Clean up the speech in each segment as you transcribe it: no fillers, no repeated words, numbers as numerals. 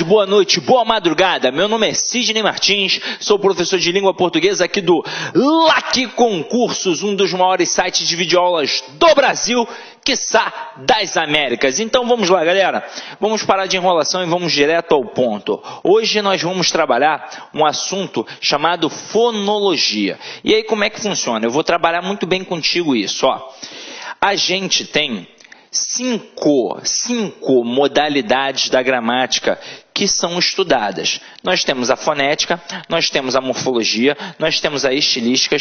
Boa noite, boa madrugada. Meu nome é Sidney Martins, sou professor de língua portuguesa aqui do LAC Concursos, um dos maiores sites de videoaulas do Brasil, quiçá das Américas. Então vamos lá, galera. Vamos parar de enrolação e vamos direto ao ponto. Hoje nós vamos trabalhar um assunto chamado fonologia. E aí como é que funciona? Eu vou trabalhar muito bem contigo isso, ó. A gente tem cinco modalidades da gramática que são estudadas. Nós temos a fonética, nós temos a morfologia, nós temos a estilística,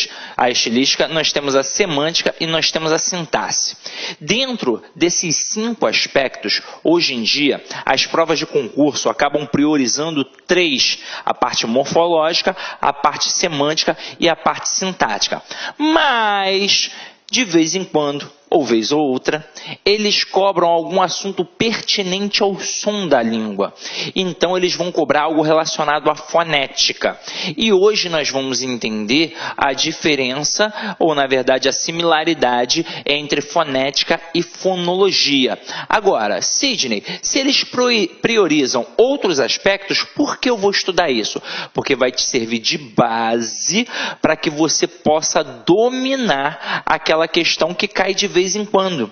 nós temos a semântica e nós temos a sintaxe. Dentro desses 5 aspectos, hoje em dia, as provas de concurso acabam priorizando 3, a parte morfológica, a parte semântica e a parte sintática. Mas, de vez em quando, ou vez ou outra, eles cobram algum assunto pertinente ao som da língua. Então, eles vão cobrar algo relacionado à fonética. E hoje nós vamos entender a diferença, ou na verdade a similaridade, entre fonética e fonologia. Agora, Sidney, se eles priorizam outros aspectos, por que eu vou estudar isso? Porque vai te servir de base para que você possa dominar aquela questão que cai de vez em quando.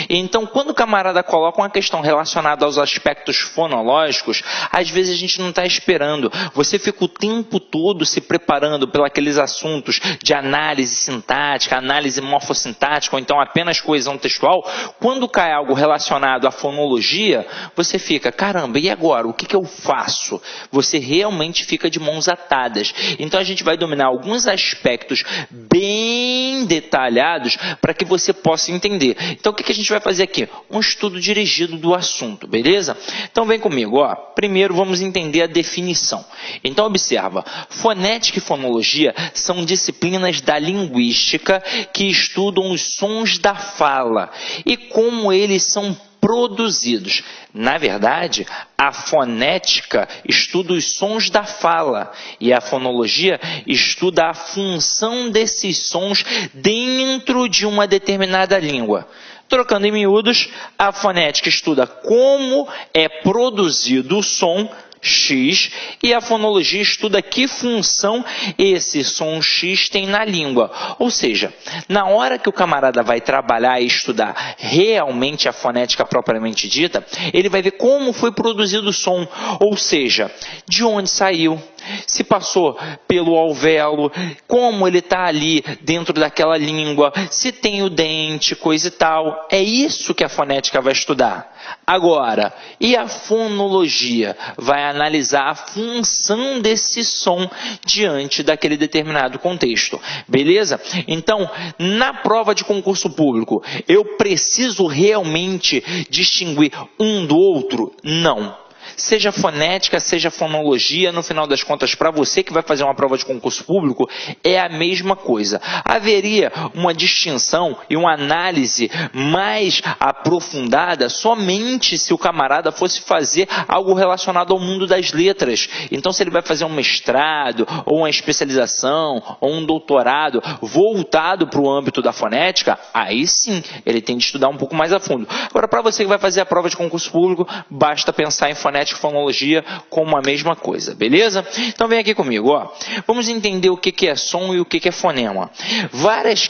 Então, quando o camarada coloca uma questão relacionada aos aspectos fonológicos, às vezes a gente não está esperando. Você fica o tempo todo se preparando pelos aqueles assuntos de análise sintática, análise morfossintática, ou então apenas coesão textual. Quando cai algo relacionado à fonologia, você fica, caramba, e agora? O que eu faço? Você realmente fica de mãos atadas. Então, a gente vai dominar alguns aspectos bem detalhados para que você possa entender. Então, o que a gente vai fazer aqui? Um estudo dirigido do assunto, beleza? Então vem comigo, ó. Primeiro vamos entender a definição. Então observa, fonética e fonologia são disciplinas da linguística que estudam os sons da fala e como eles são produzidos. Na verdade, a fonética estuda os sons da fala e a fonologia estuda a função desses sons dentro de uma determinada língua. Trocando em miúdos, a fonética estuda como é produzido o som X e a fonologia estuda que função esse som X tem na língua. Ou seja, na hora que o camarada vai trabalhar e estudar realmente a fonética propriamente dita, ele vai ver como foi produzido o som, ou seja, de onde saiu, se passou pelo alvéolo, como ele está ali dentro daquela língua, se tem o dente, coisa e tal. É isso que a fonética vai estudar. Agora, e a fonologia? Vai analisar a função desse som diante daquele determinado contexto. Beleza? Então, na prova de concurso público, eu preciso realmente distinguir um do outro? Não. Seja fonética, seja fonologia, no final das contas, para você que vai fazer uma prova de concurso público, é a mesma coisa. Haveria uma distinção e uma análise mais aprofundada somente se o camarada fosse fazer algo relacionado ao mundo das letras. Então, se ele vai fazer um mestrado, ou uma especialização, ou um doutorado voltado para o âmbito da fonética, aí sim, ele tem de estudar um pouco mais a fundo. Agora, para você que vai fazer a prova de concurso público, basta pensar em fonética e fonologia como a mesma coisa, beleza? Então vem aqui comigo, ó. Vamos entender o que é som e o que é fonema. Várias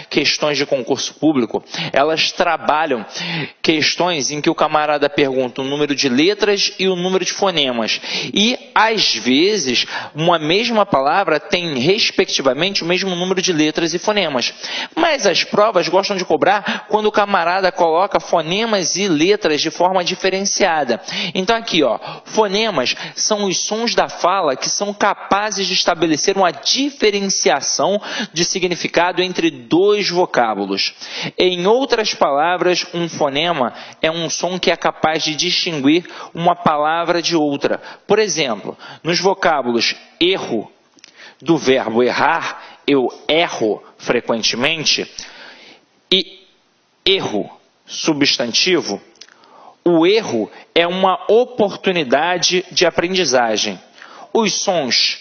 questões de concurso público, elas trabalham questões em que o camarada pergunta o número de letras e o número de fonemas. E, às vezes, uma mesma palavra tem, respectivamente, o mesmo número de letras e fonemas. Mas as provas gostam de cobrar quando o camarada coloca fonemas e letras de forma diferenciada. Então aqui, ó, fonemas são os sons da fala que são capazes de estabelecer uma diferenciação de significado entre 2 vocábulos. Em outras palavras, um fonema é um som que é capaz de distinguir uma palavra de outra. Por exemplo, nos vocábulos erro, do verbo errar, eu erro frequentemente, e erro, substantivo, o erro é uma oportunidade de aprendizagem. Os sons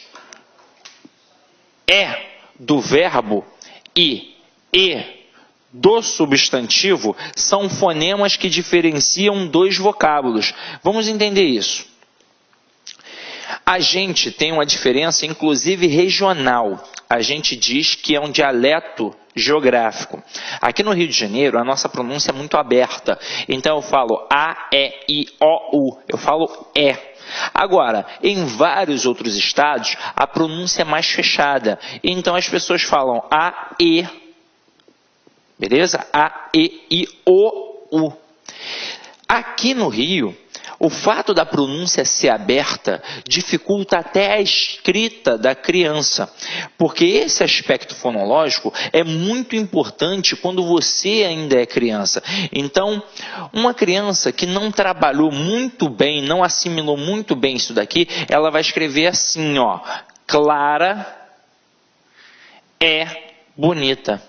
do verbo e do substantivo são fonemas que diferenciam dois vocábulos. Vamos entender isso. A gente tem uma diferença, inclusive regional. A gente diz que é um dialeto geográfico. Aqui no Rio de Janeiro, a nossa pronúncia é muito aberta. Então eu falo A, E, I, O, U. Eu falo E. Agora, em vários outros estados, a pronúncia é mais fechada. Então as pessoas falam A, E. Beleza? A, E, I, O, U. Aqui no Rio, o fato da pronúncia ser aberta dificulta até a escrita da criança, porque esse aspecto fonológico é muito importante quando você ainda é criança. Então, uma criança que não trabalhou muito bem, não assimilou muito bem isso daqui, ela vai escrever assim, ó, Clara é bonita.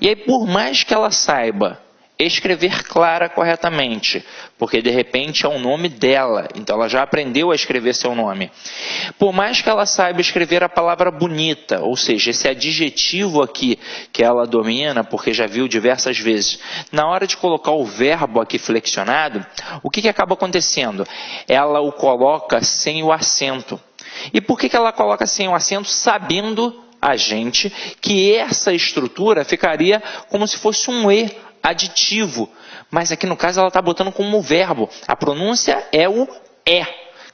E aí, por mais que ela saiba escrever Clara corretamente, porque de repente é o nome dela, então ela já aprendeu a escrever seu nome. Por mais que ela saiba escrever a palavra bonita, ou seja, esse adjetivo aqui que ela domina, porque já viu diversas vezes, na hora de colocar o verbo aqui flexionado, o que acaba acontecendo? Ela o coloca sem o acento. E por que ela coloca sem o acento, sabendo a gente que essa estrutura ficaria como se fosse um E aditivo, mas aqui no caso ela está botando como verbo. A pronúncia é o é.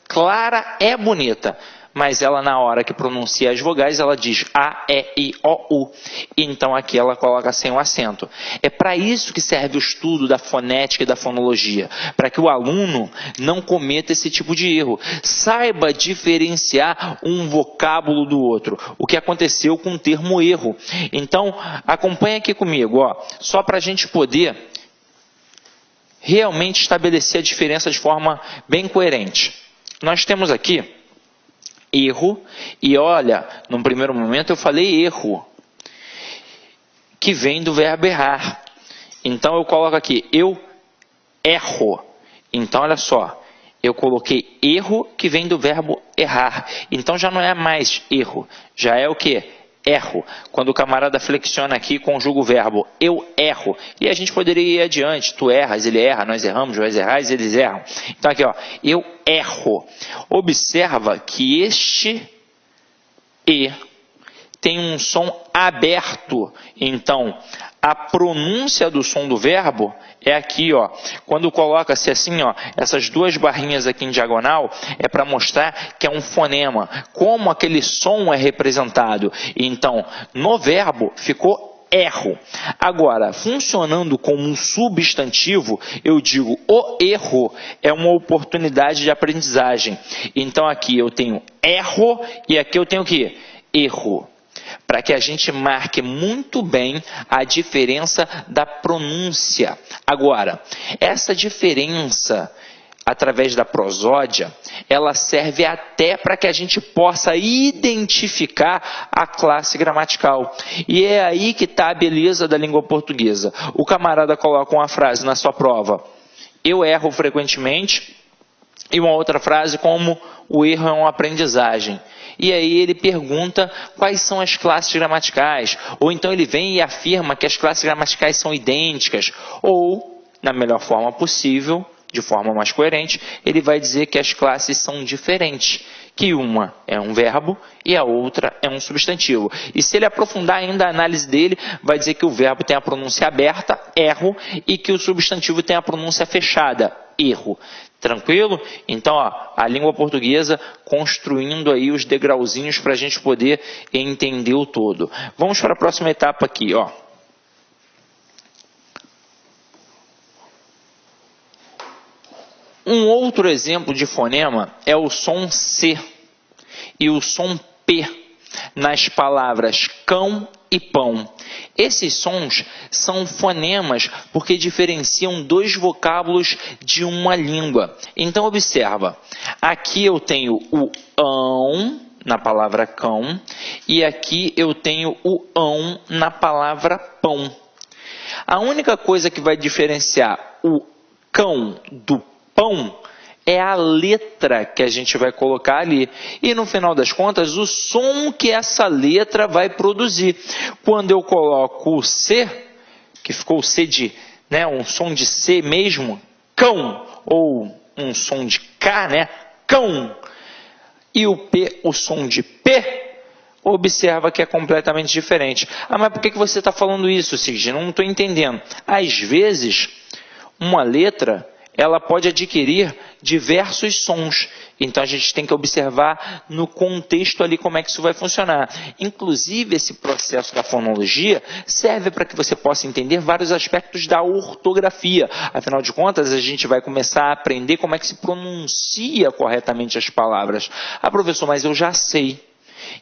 Clara é bonita, mas ela na hora que pronuncia as vogais ela diz A, E, I, O, U. Então aqui ela coloca sem o acento. É para isso que serve o estudo da fonética e da fonologia, para que o aluno não cometa esse tipo de erro. Saiba diferenciar um vocábulo do outro, o que aconteceu com o termo erro. Então acompanha aqui comigo, ó, só para a gente poder realmente estabelecer a diferença de forma bem coerente. Nós temos aqui erro, e olha, num primeiro momento eu falei erro, que vem do verbo errar. Então eu coloco aqui, eu erro. Então olha só, eu coloquei erro que vem do verbo errar. Então já não é mais erro, já é o que? Erro. Quando o camarada flexiona aqui, conjuga o verbo eu erro. E a gente poderia ir adiante, tu erras, ele erra, nós erramos, vós errais, eles erram. Então aqui, ó, eu erro. Observa que este E tem um som aberto. Então, a pronúncia do som do verbo é aqui, ó. Quando coloca-se assim, ó, essas duas barrinhas aqui em diagonal, é para mostrar que é um fonema. Como aquele som é representado. Então, no verbo ficou erro. Agora, funcionando como um substantivo, eu digo o erro é uma oportunidade de aprendizagem. Então aqui eu tenho erro e aqui eu tenho o quê? Erro. Para que a gente marque muito bem a diferença da pronúncia. Agora, essa diferença através da prosódia, ela serve até para que a gente possa identificar a classe gramatical. E é aí que está a beleza da língua portuguesa. O camarada coloca uma frase na sua prova, eu erro frequentemente, e uma outra frase como o erro é uma aprendizagem. E aí ele pergunta quais são as classes gramaticais, ou então ele vem e afirma que as classes gramaticais são idênticas, ou, na melhor forma possível, de forma mais coerente, ele vai dizer que as classes são diferentes, que uma é um verbo e a outra é um substantivo. E se ele aprofundar ainda a análise dele, vai dizer que o verbo tem a pronúncia aberta, erro, e que o substantivo tem a pronúncia fechada, erro. Tranquilo? Então, ó, a língua portuguesa construindo aí os degrauzinhos para a gente poder entender o todo. Vamos para a próxima etapa aqui, ó. Um outro exemplo de fonema é o som C e o som P nas palavras cão e pão. Esses sons são fonemas porque diferenciam dois vocábulos de uma língua. Então observa, aqui eu tenho o ão na palavra cão e aqui eu tenho o ão na palavra pão. A única coisa que vai diferenciar o cão do pão é a letra que a gente vai colocar ali. E no final das contas, o som que essa letra vai produzir. Quando eu coloco o C, que ficou o C de, né, um som de C mesmo, cão, ou um som de K, né, cão, e o P, o som de P, observa que é completamente diferente. Ah, mas por que você está falando isso, Sidney? Não estou entendendo. Às vezes, uma letra, ela pode adquirir diversos sons. Então, a gente tem que observar no contexto ali como é que isso vai funcionar. Inclusive, esse processo da fonologia serve para que você possa entender vários aspectos da ortografia. Afinal de contas, a gente vai começar a aprender como é que se pronuncia corretamente as palavras. Ah, professor, mas eu já sei.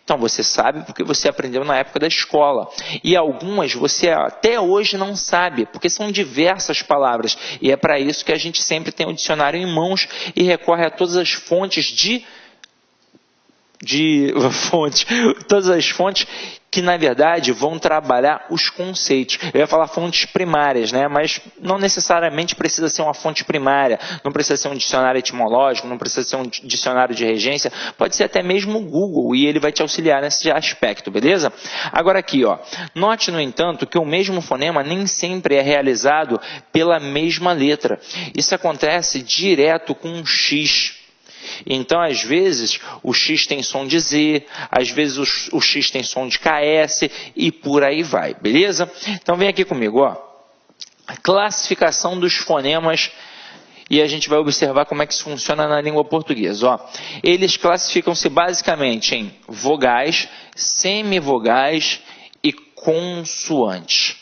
Então, você sabe porque você aprendeu na época da escola. E algumas você até hoje não sabe, porque são diversas palavras. E é para isso que a gente sempre tem o dicionário em mãos e recorre a todas as fontes todas as fontes que, na verdade, vão trabalhar os conceitos. Eu ia falar fontes primárias, né? Mas não necessariamente precisa ser uma fonte primária, não precisa ser um dicionário etimológico, não precisa ser um dicionário de regência, pode ser até mesmo o Google, e ele vai te auxiliar nesse aspecto, beleza? Agora aqui, ó, note, no entanto, que o mesmo fonema nem sempre é realizado pela mesma letra. Isso acontece direto com um X. Então, às vezes, o X tem som de Z, às vezes o X tem som de KS e por aí vai, beleza? Então, vem aqui comigo, ó. A classificação dos fonemas, e a gente vai observar como é que isso funciona na língua portuguesa, ó. Eles classificam-se basicamente em vogais, semivogais e consoantes.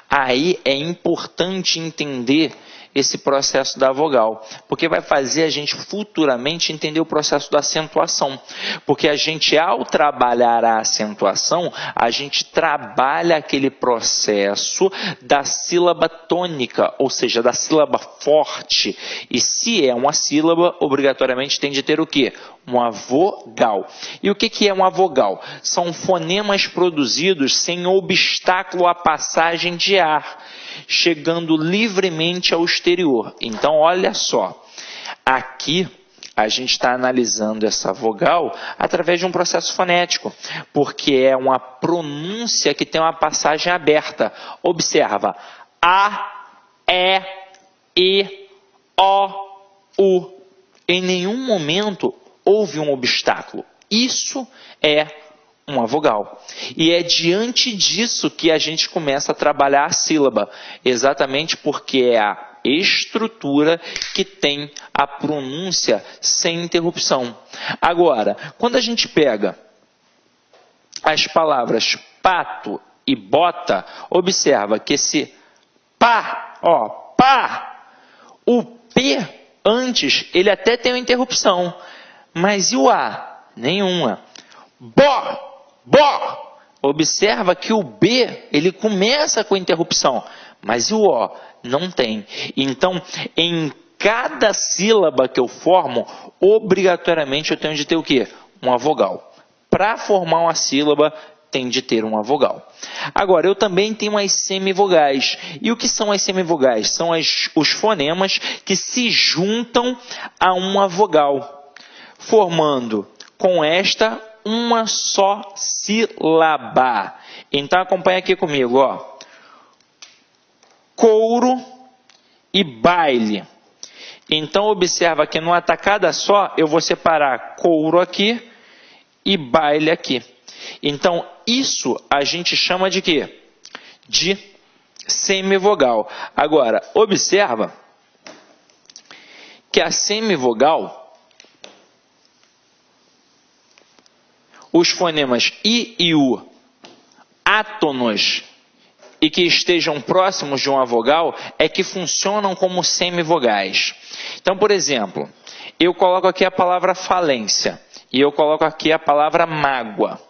Aí é importante entender esse processo da vogal, porque vai fazer a gente futuramente entender o processo da acentuação, porque a gente, ao trabalhar a acentuação, a gente trabalha aquele processo da sílaba tônica, ou seja, da sílaba forte, e se é uma sílaba, obrigatoriamente tem de ter o quê? Uma vogal. E o que é uma vogal? São fonemas produzidos sem obstáculo à passagem de ar, chegando livremente ao exterior. Então, olha só, aqui a gente está analisando essa vogal através de um processo fonético, porque é uma pronúncia que tem uma passagem aberta. Observa, A, E, I, O, U. Em nenhum momento houve um obstáculo. Isso é uma vogal. E é diante disso que a gente começa a trabalhar a sílaba, exatamente porque é a estrutura que tem a pronúncia sem interrupção. Agora, quando a gente pega as palavras pato e bota, observa que esse pá, ó, pá, o P antes, ele até tem uma interrupção, mas e o A? Nenhuma. Bó, bó. Observa que o B, ele começa com interrupção, mas o O não tem. Então, em cada sílaba que eu formo, obrigatoriamente eu tenho de ter o quê? Uma vogal. Para formar uma sílaba, tem de ter uma vogal. Agora, eu também tenho as semivogais. E o que são as semivogais? São os fonemas que se juntam a uma vogal, formando com esta uma só sílaba. Então, acompanha aqui comigo, ó. Couro e baile. Então, observa que numa tacada só, eu vou separar couro aqui e baile aqui. Então, isso a gente chama de quê? De semivogal. Agora, observa que a semivogal, os fonemas I e U átonos e que estejam próximos de uma vogal é que funcionam como semivogais. Então, por exemplo, eu coloco aqui a palavra falência e eu coloco aqui a palavra mágoa.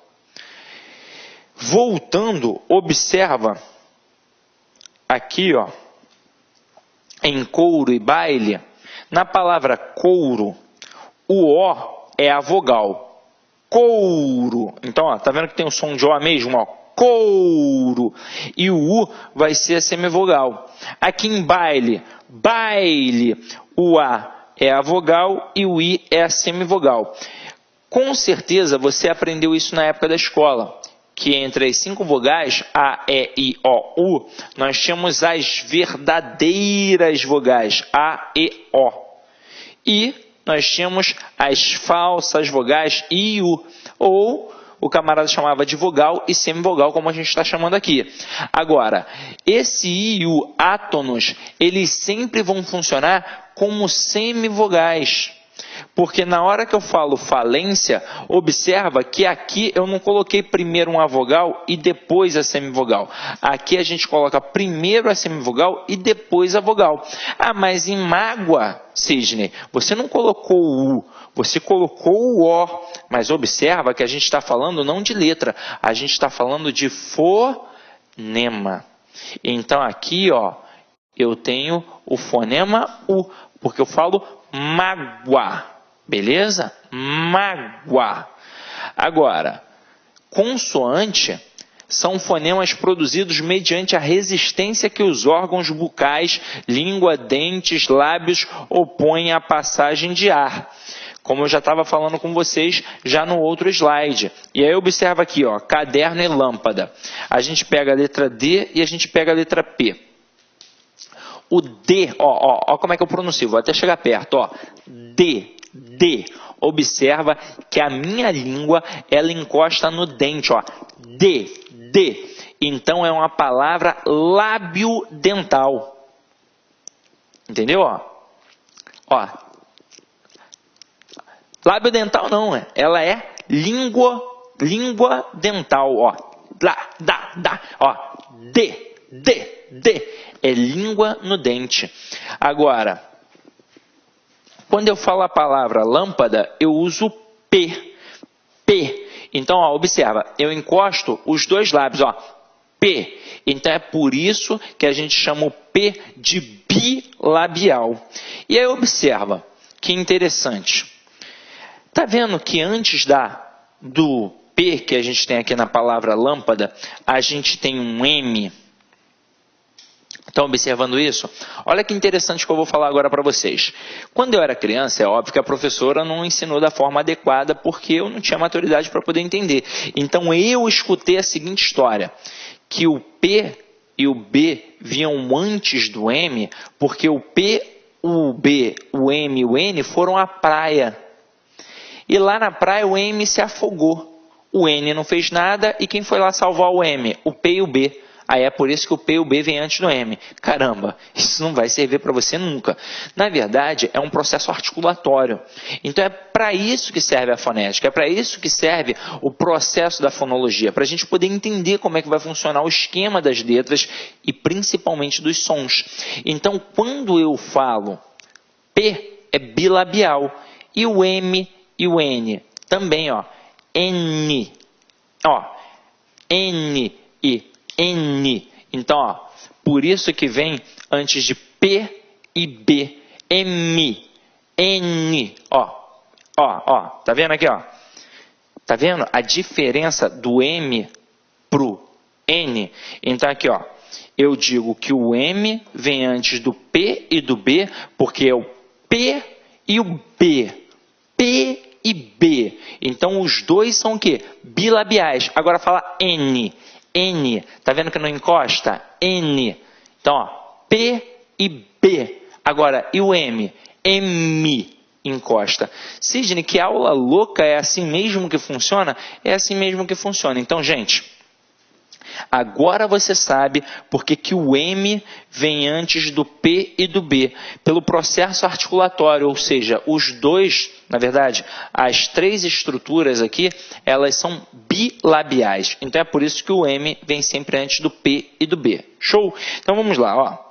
Voltando, observa aqui, ó, em couro e baile, na palavra couro, o O é a vogal. Couro. Então, ó, tá vendo que tem o som de O mesmo, ó? Couro. E o U vai ser a semivogal. Aqui em baile, baile, o A é a vogal e o I é a semivogal. Com certeza você aprendeu isso na época da escola, que entre as 5 vogais, A, E, I, O, U, nós tínhamos as verdadeiras vogais, A, E, O. E nós tínhamos as falsas vogais, I e U, ou o camarada chamava de vogal e semivogal, como a gente está chamando aqui. Agora, esse I e U átonos, eles sempre vão funcionar como semivogais. Porque na hora que eu falo falência, observa que aqui eu não coloquei primeiro uma vogal e depois a semivogal. Aqui a gente coloca primeiro a semivogal e depois a vogal. Ah, mas em mágoa, Sidney, você não colocou o U, você colocou o O. Mas observa que a gente está falando não de letra, a gente está falando de fonema. Então aqui, ó, eu tenho o fonema U, porque eu falo mágoa, beleza? Mágoa. Agora, consoante são fonemas produzidos mediante a resistência que os órgãos bucais, língua, dentes, lábios opõem à passagem de ar. Como eu já estava falando com vocês já no outro slide. E aí observa aqui, ó, caderno e lâmpada. A gente pega a letra D e a gente pega a letra P. O D, ó como é que eu pronuncio, vou até chegar perto, ó. D. Observa que a minha língua, ela encosta no dente, ó. D. Então é uma palavra lábio-dental. Entendeu, ó? Lábio-dental não, ela é língua dental, ó. Ó. D. É língua no dente. Agora, quando eu falo a palavra lâmpada, eu uso P. Então, ó, observa, eu encosto os dois lábios, ó. P. Então, é por isso que a gente chama o P de bilabial. E aí, observa, que interessante. Tá vendo que antes do P, que a gente tem aqui na palavra lâmpada, a gente tem um M? Estão observando isso? Olha que interessante que eu vou falar agora para vocês. Quando eu era criança, é óbvio que a professora não ensinou da forma adequada porque eu não tinha maturidade para poder entender. Então eu escutei a seguinte história, que o P e o B vinham antes do M porque o P, o B, o M e o N foram à praia. E lá na praia o M se afogou. O N não fez nada e quem foi lá salvar o M? O P e o B. Aí é por isso que o P e o B vem antes do M. Caramba, isso não vai servir para você nunca. Na verdade, é um processo articulatório. Então é para isso que serve a fonética, é para isso que serve o processo da fonologia, para a gente poder entender como é que vai funcionar o esquema das letras e principalmente dos sons. Então, quando eu falo P, é bilabial. E o M e o N também, ó. N. Ó. N e N. Então, ó, por isso que vem antes de P e B. M. N. Ó, tá vendo aqui, ó? Tá vendo a diferença do M pro N? Então, aqui, ó, eu digo que o M vem antes do P e do B, porque é o P e o B. P e B. Então, os dois são o quê? Bilabiais. Agora, fala N. N, tá vendo que não encosta? N. Então, ó, P e B. Agora, e o M? M encosta. Sidney, que aula louca, é assim mesmo que funciona? É assim mesmo que funciona. Então, gente, agora você sabe porque que o M vem antes do P e do B. Pelo processo articulatório, ou seja, os dois, na verdade, as três estruturas aqui, elas são bilabiais. Então é por isso que o M vem sempre antes do P e do B. Show? Então vamos lá, ó.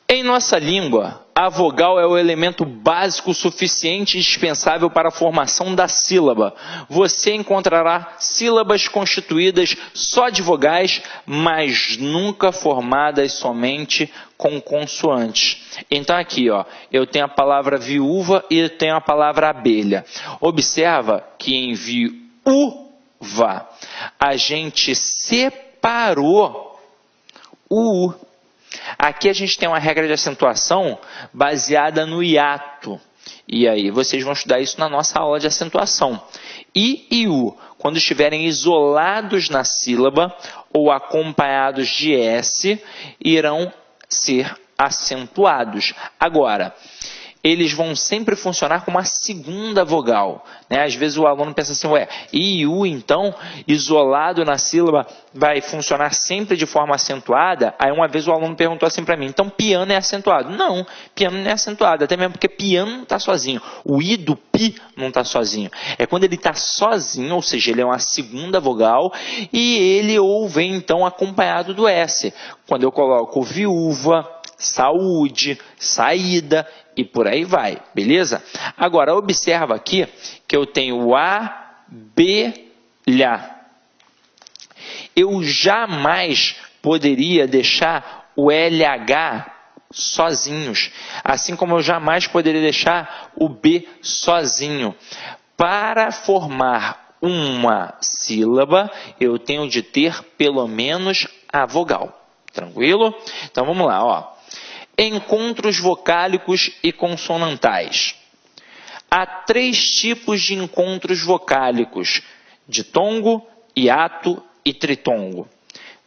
Em nossa língua, a vogal é o elemento básico suficiente e indispensável para a formação da sílaba. Você encontrará sílabas constituídas só de vogais, mas nunca formadas somente com consoantes. Então aqui, ó, eu tenho a palavra viúva e eu tenho a palavra abelha. Observa que em viúva A gente separou o U. Aqui a gente tem uma regra de acentuação baseada no hiato. E aí, vocês vão estudar isso na nossa aula de acentuação. I e U, quando estiverem isolados na sílaba ou acompanhados de S, irão ser acentuados. Agora, eles vão sempre funcionar como a segunda vogal, né? Às vezes o aluno pensa assim, ué, I e U, então, isolado na sílaba, vai funcionar sempre de forma acentuada? Aí uma vez o aluno perguntou assim para mim, então piano é acentuado? Não, piano não é acentuado, até mesmo porque piano não está sozinho. O I do pi não está sozinho. É quando ele está sozinho, ou seja, ele é uma segunda vogal, e ele ou vem então acompanhado do S. Quando eu coloco viúva, saúde, saída e por aí vai, beleza? Agora, observa aqui que eu tenho abelha. Eu jamais poderia deixar o LH sozinhos, assim como eu jamais poderia deixar o B sozinho. Para formar uma sílaba, eu tenho de ter pelo menos a vogal. Tranquilo? Então vamos lá, ó. Encontros vocálicos e consonantais. Há 3 tipos de encontros vocálicos: ditongo, hiato e tritongo.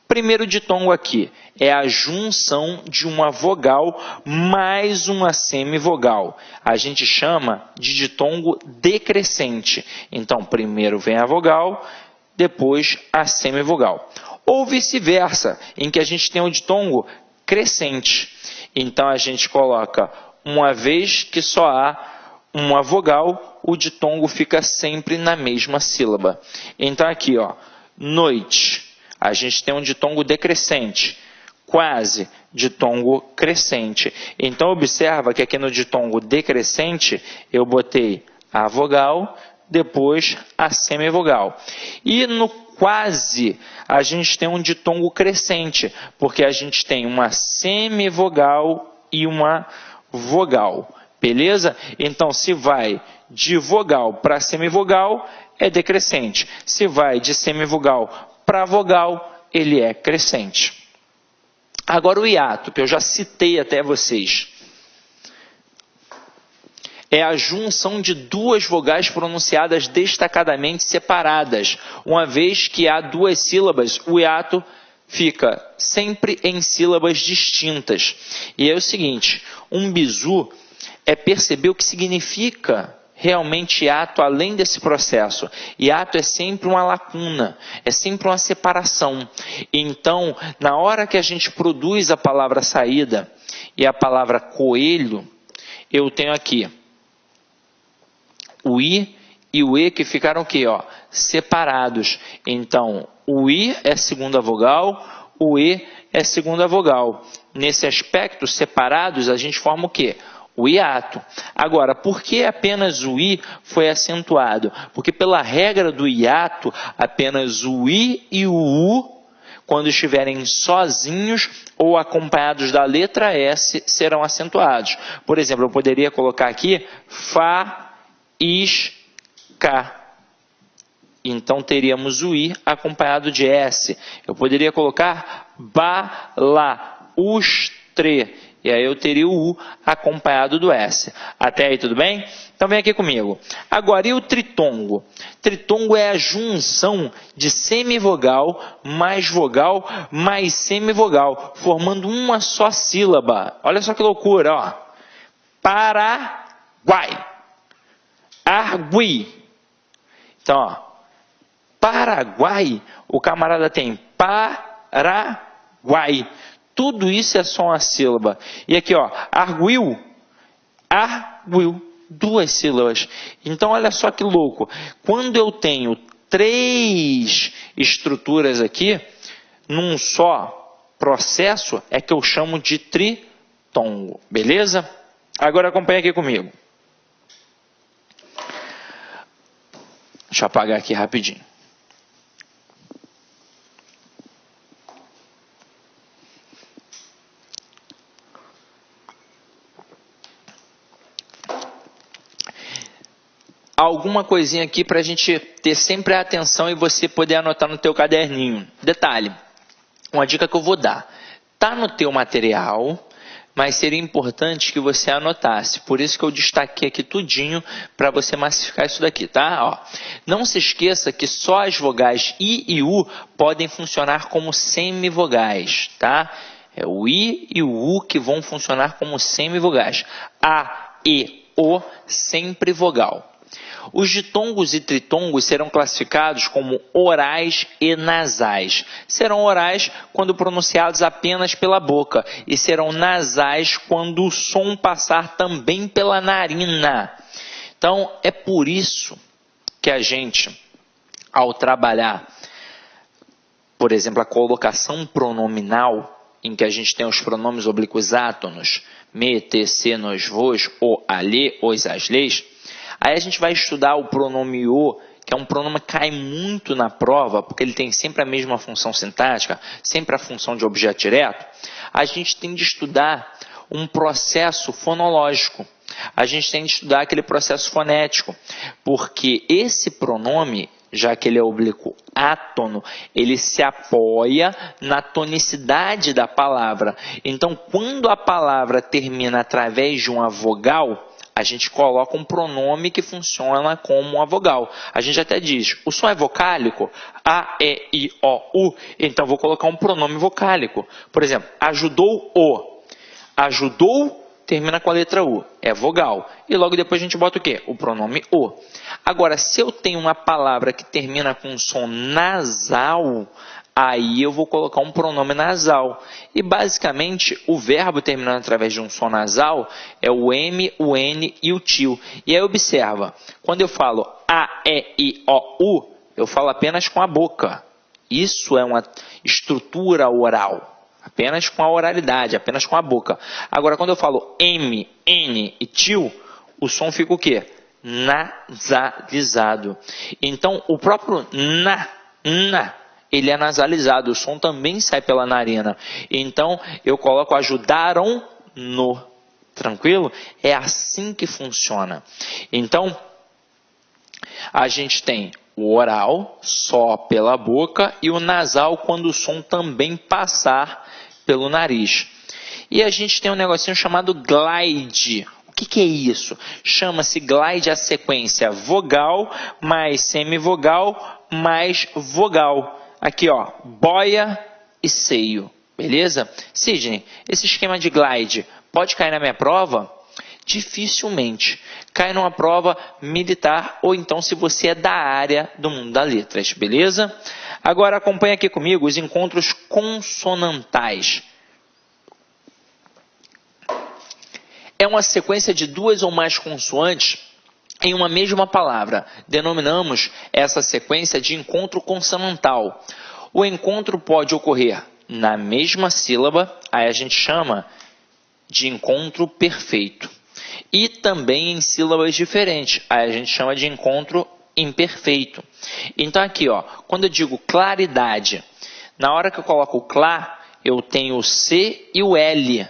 Primeiro ditongo aqui é a junção de uma vogal mais uma semivogal. A gente chama de ditongo decrescente. Então, primeiro vem a vogal, depois a semivogal. Ou vice-versa, em que a gente tem o ditongo crescente. Então, a gente coloca, uma vez que só há uma vogal, o ditongo fica sempre na mesma sílaba. Então, aqui, ó, noite, a gente tem um ditongo decrescente. Quase, ditongo crescente. Então, observa que aqui no ditongo decrescente, eu botei a vogal, depois a semivogal. E no quase, a gente tem um ditongo crescente, porque a gente tem uma semivogal e uma vogal. Beleza? Então, se vai de vogal para semivogal, é decrescente. Se vai de semivogal para vogal, ele é crescente. Agora o hiato, que eu já citei até vocês. É a junção de 2 vogais pronunciadas destacadamente separadas. Uma vez que há 2 sílabas, o hiato fica sempre em sílabas distintas. E é o seguinte, um bizu é perceber o que significa realmente hiato além desse processo. Hiato é sempre uma lacuna, é sempre uma separação. Então, na hora que a gente produz a palavra saída e a palavra coelho, eu tenho aqui o I e o E que ficaram aqui, ó, separados. Então, o I é segunda vogal, o E é segunda vogal. Nesse aspecto, separados, a gente forma o quê? O hiato. Agora, por que apenas o I foi acentuado? Porque pela regra do hiato, apenas o I e o U, quando estiverem sozinhos ou acompanhados da letra S, serão acentuados. Por exemplo, eu poderia colocar aqui Fá, Isca. Então, teríamos o I acompanhado de S. Eu poderia colocar Bala, Ustre. E aí eu teria o U acompanhado do S. Até aí tudo bem? Então vem aqui comigo. Agora, e o tritongo? Tritongo é a junção de semivogal mais semivogal, formando uma só sílaba. Olha só que loucura, ó. Paraguai. Argui. Então, ó, Paraguai, o camarada tem Paraguai. Tudo isso é só uma sílaba. E aqui, ó, arguiu, 2 sílabas. Então, olha só que louco. Quando eu tenho 3 estruturas aqui, num só processo, é que eu chamo de tritongo. Beleza? Agora acompanha aqui comigo. Deixa eu apagar aqui rapidinho. alguma coisinha aqui para a gente ter sempre a atenção e você poder anotar no teu caderninho. Detalhe, uma dica que eu vou dar. Tá no teu material, mas seria importante que você anotasse. Por isso que eu destaquei aqui tudinho para você massificar isso daqui, tá? Ó, não se esqueça que só as vogais I e U podem funcionar como semivogais, tá? É o I e o U que vão funcionar como semivogais. A, E, O, sempre vogal. Os ditongos e tritongos serão classificados como orais e nasais. Serão orais quando pronunciados apenas pela boca e serão nasais quando o som passar também pela narina. Então, é por isso que a gente, ao trabalhar, por exemplo, a colocação pronominal, em que a gente tem os pronomes oblíquos átonos, me, te, se, nos, vos, o, alê, os, as, leis. Aí a gente vai estudar o pronome o, que é um pronome que cai muito na prova, porque ele tem sempre a mesma função sintática, sempre a função de objeto direto. A gente tem de estudar um processo fonológico. A gente tem de estudar aquele processo fonético, porque esse pronome, já que ele é oblíquo átono, ele se apoia na tonicidade da palavra. Então, quando a palavra termina através de uma vogal, a gente coloca um pronome que funciona como uma vogal. A gente até diz, o som é vocálico? A, E, I, O, U. Então, vou colocar um pronome vocálico. Por exemplo, ajudou o. Ajudou termina com a letra U. É vogal. E logo depois a gente bota o quê? O pronome o. Agora, se eu tenho uma palavra que termina com um som nasal, aí eu vou colocar um pronome nasal. E basicamente o verbo terminando através de um som nasal é o M, o N e o tio. E aí observa, quando eu falo A, E, I, O, U, eu falo apenas com a boca. Isso é uma estrutura oral. Apenas com a oralidade, apenas com a boca. Agora, quando eu falo M, N e tio, o som fica o quê? Nasalizado. Então, o próprio na, ele é nasalizado. O som também sai pela narina. Então, eu coloco ajudaram no. Tranquilo? É assim que funciona. Então, a gente tem o oral, só pela boca, e o nasal, quando o som também passar pelo nariz. E a gente tem um negocinho chamado glide. O que é isso? Chama-se glide a sequência vogal mais semivogal mais vogal. Aqui, ó, boia e seio. Beleza? Sidney, esse esquema de glide pode cair na minha prova? Dificilmente. Cai numa prova militar ou então se você é da área do mundo das letras, beleza? Agora acompanha aqui comigo os encontros consonantais. É uma sequência de duas ou mais consoantes em uma mesma palavra. Denominamos essa sequência de encontro consonantal. O encontro pode ocorrer na mesma sílaba, aí a gente chama de encontro perfeito. E também em sílabas diferentes, aí a gente chama de encontro imperfeito. Então aqui, ó, quando eu digo claridade, na hora que eu coloco o clá, eu tenho o C e o L.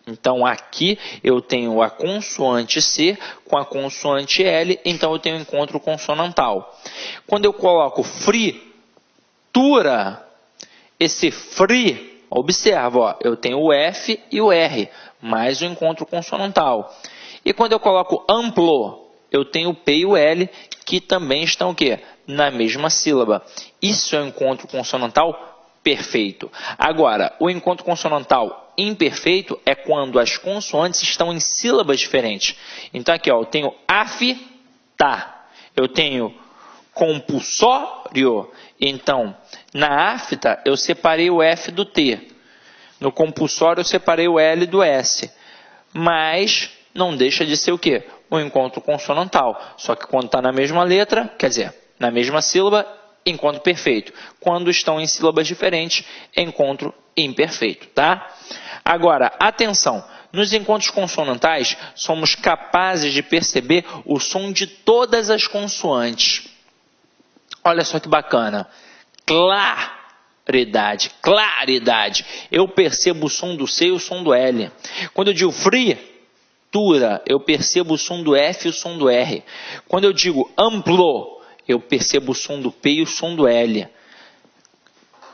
Então aqui eu tenho a consoante C com a consoante L, então eu tenho um encontro consonantal. Quando eu coloco fritura, esse fri, observa, ó, eu tenho o F e o R, mais o encontro consonantal. E quando eu coloco amplo, eu tenho o P e o L, que também estão o quê? Na mesma sílaba. Isso é um encontro consonantal perfeito. Agora, o encontro consonantal imperfeito é quando as consoantes estão em sílabas diferentes. Então aqui, ó, eu tenho afta, eu tenho compulsório. Então, na afta eu separei o F do T. No compulsório eu separei o L do S. Mas não deixa de ser o quê? Um encontro consonantal. Só que quando está na mesma letra, quer dizer, na mesma sílaba, encontro perfeito. Quando estão em sílabas diferentes, encontro imperfeito, tá? Agora, atenção, nos encontros consonantais, somos capazes de perceber o som de todas as consoantes. Olha só que bacana. Claridade, claridade. Eu percebo o som do C e o som do L. Quando eu digo free, leitura, eu percebo o som do F e o som do R. Quando eu digo amplo, eu percebo o som do P e o som do L.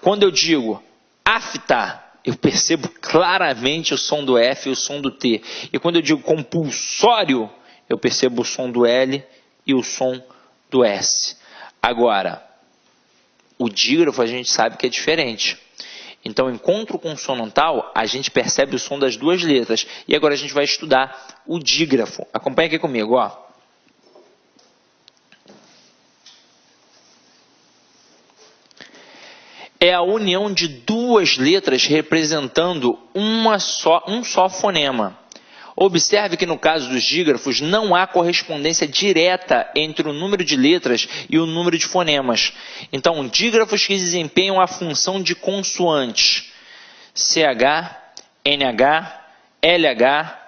Quando eu digo afta, eu percebo claramente o som do F e o som do T. E quando eu digo compulsório, eu percebo o som do L e o som do S. Agora, o dígrafo a gente sabe que é diferente. Então, encontro consonantal, a gente percebe o som das duas letras. E agora a gente vai estudar o dígrafo. Acompanha aqui comigo, ó. É a união de duas letras representando um só fonema. Observe que no caso dos dígrafos não há correspondência direta entre o número de letras e o número de fonemas. Então, dígrafos que desempenham a função de consoantes CH, NH, LH,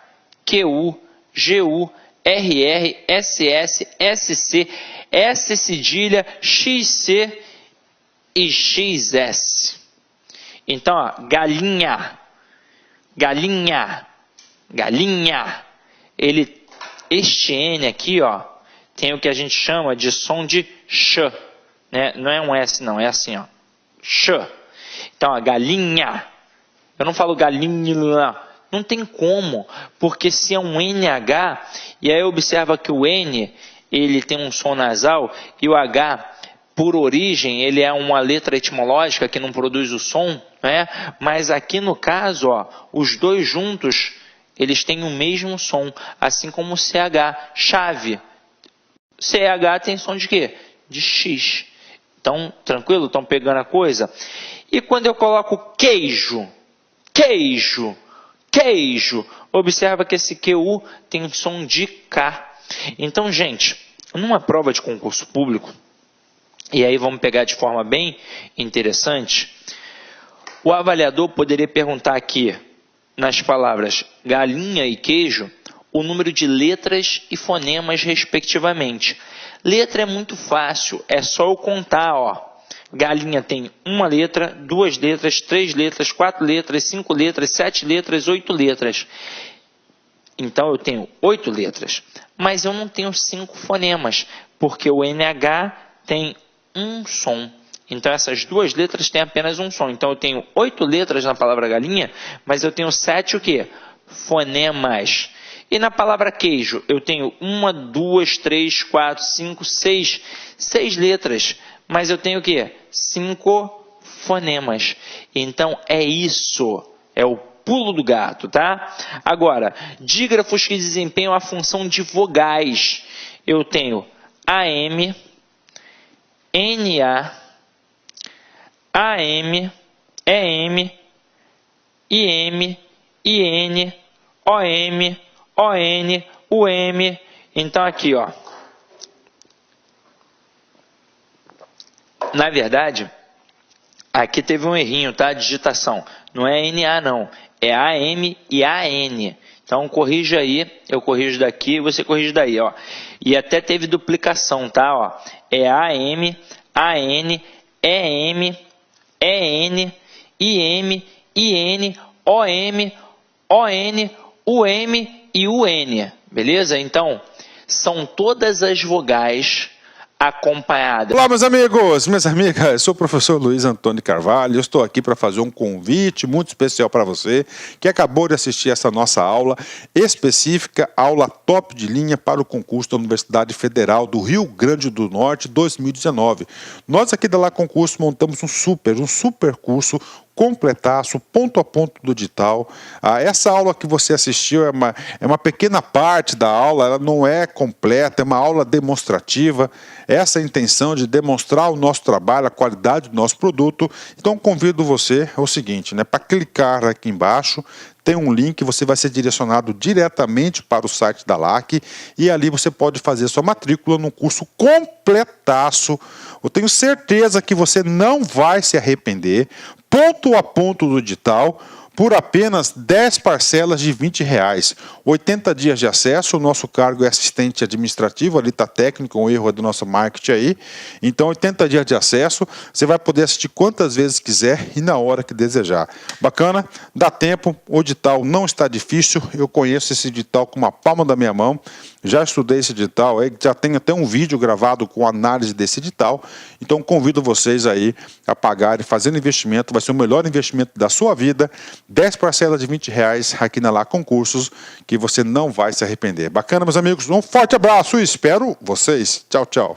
QU, GU, RR, SS, SC, S cedilha, XC e XS. Então, ó, galinha, galinha, galinha. Este N aqui, ó, tem o que a gente chama de som de sh, né? Não é um S, não, é assim, ó, sh. Então, ó, galinha. Eu não falo galinha, não tem como, porque se é um NH, e aí observa que o N, ele tem um som nasal, e o H, por origem, ele é uma letra etimológica que não produz o som, né? Mas aqui no caso, ó, os dois juntos, eles têm o mesmo som, assim como o CH, chave. CH tem som de quê? De X. Então, tranquilo? Estão pegando a coisa? E quando eu coloco queijo, queijo, queijo, observa que esse QU tem um som de K. Então, gente, numa prova de concurso público, e aí vamos pegar de forma bem interessante, o avaliador poderia perguntar aqui, nas palavras galinha e queijo, o número de letras e fonemas respectivamente. Letra é muito fácil, é só eu contar, ó. Galinha tem uma letra, 2 letras, 3 letras, 4 letras, 5 letras, 7 letras, 8 letras. Então eu tenho 8 letras, mas eu não tenho 5 fonemas, porque o NH tem um som. Então, essas duas letras têm apenas um som. Então, eu tenho 8 letras na palavra galinha, mas eu tenho 7 o quê? Fonemas. E na palavra queijo, eu tenho 1, 2, 3, 4, 5, 6. 6 letras, mas eu tenho o quê? 5 fonemas. Então, é isso. É o pulo do gato, tá? Agora, dígrafos que desempenham a função de vogais. Eu tenho AM, NA, AM, EM, IM, IN, OM, ON, UM. Então aqui, ó. Na verdade, aqui teve um errinho, tá? Digitação. Não é NA não, é AM e AN. Então corrija aí, eu corrijo daqui e você corrige daí, ó. E até teve duplicação, tá? Ó. É AM, AN, EM, EN, IM, IN, OM, ON, UM e UN. Beleza? Então, são todas as vogais acompanhadas. Olá, meus amigos, minhas amigas, eu sou o professor Luiz Antônio Carvalho, eu estou aqui para fazer um convite muito especial para você que acabou de assistir essa nossa aula específica, aula top de linha para o concurso da Universidade Federal do Rio Grande do Norte 2019. Nós aqui da Lá Concurso montamos um super curso completaço, ponto a ponto do digital. Essa aula que você assistiu é uma pequena parte da aula, ela não é completa, é uma aula demonstrativa. Essa é a intenção de demonstrar o nosso trabalho, a qualidade do nosso produto. Então convido você ao seguinte, né, para clicar aqui embaixo, tem um link, você vai ser direcionado diretamente para o site da LAC e ali você pode fazer sua matrícula num curso completaço. Eu tenho certeza que você não vai se arrepender, ponto a ponto do digital, por apenas 10 parcelas de R$20. 80 dias de acesso, o nosso cargo é assistente administrativo, ali está técnico, um erro é do nosso marketing aí. Então 80 dias de acesso, você vai poder assistir quantas vezes quiser e na hora que desejar. Bacana? Dá tempo, o edital não está difícil, eu conheço esse edital com uma palma da minha mão, já estudei esse edital, já tenho até um vídeo gravado com análise desse edital, então convido vocês aí a pagarem, fazendo investimento, vai ser o melhor investimento da sua vida, 10 parcelas de R$20 aqui na Lá Concursos, que você não vai se arrepender. Bacana, meus amigos? Um forte abraço e espero vocês. Tchau, tchau.